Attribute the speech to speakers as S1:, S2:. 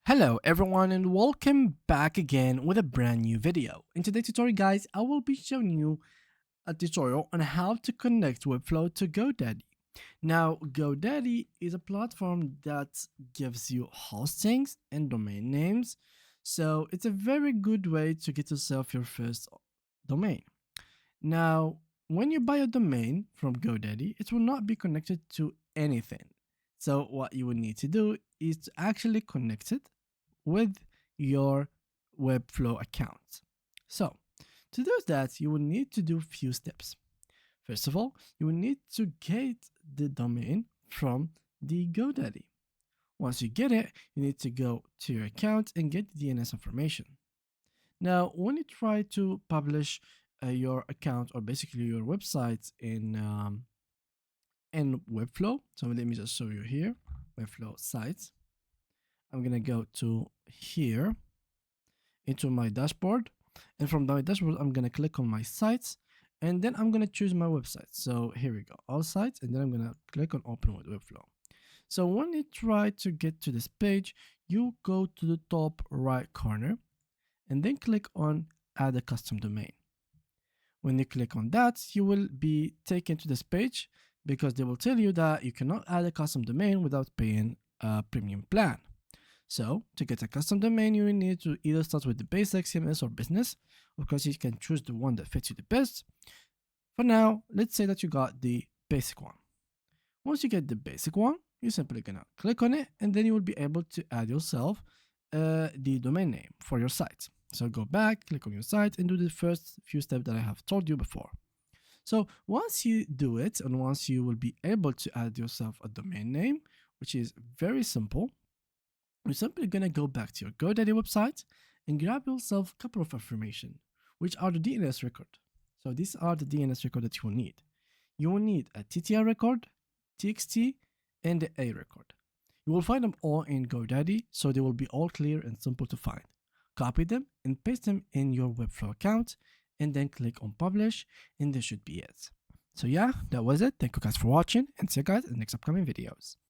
S1: Hello everyone and welcome back again with a brand new video. In today's tutorial guys, I will be showing you a tutorial on how to connect Webflow to Godaddy. Now Godaddy is a platform that gives you hostings and domain names, so it's a very good way to get yourself your first domain. Now when you buy a domain from GoDaddy, it will not be connected to anything. So what you will need to do is to actually connect it with your Webflow account. So to do that, you will need to do a few steps. First of all, you will need to get the domain from the GoDaddy. Once you get it, you need to go to your account and get the DNS information. Now, when you try to publish your account or basically your website in Webflow, so let me just show you here, Webflow sites. I'm gonna go to here into my dashboard, and from my dashboard I'm gonna click on my sites, and then I'm gonna choose my website. So here we go, all sites, and then I'm gonna click on open with Webflow. So when you try to get to this page, you go to the top right corner and then click on add a custom domain. When you click on that, you will be taken to this page because they will tell you that you cannot add a custom domain without paying a premium plan. So to get a custom domain, you need to either start with the basic CMS or business. Of course, you can choose the one that fits you the best. For now, let's say that you got the basic one. Once you get the basic one, you're simply gonna click on it, and then you will be able to add yourself the domain name for your site. So go back, click on your site, and do the first few steps that I have told you before. So once you do it, and once you will be able to add yourself a domain name, which is very simple, you're simply gonna go back to your GoDaddy website and grab yourself a couple of information, which are the DNS record. So these are the DNS record that you will need. You will need a TTR record, TXT, and the A record. You will find them all in GoDaddy, so they will be all clear and simple to find. Copy them and paste them in your Webflow account, and then click on publish, and this should be it. So yeah, that was it. Thank you guys for watching, and see you guys in the next upcoming videos.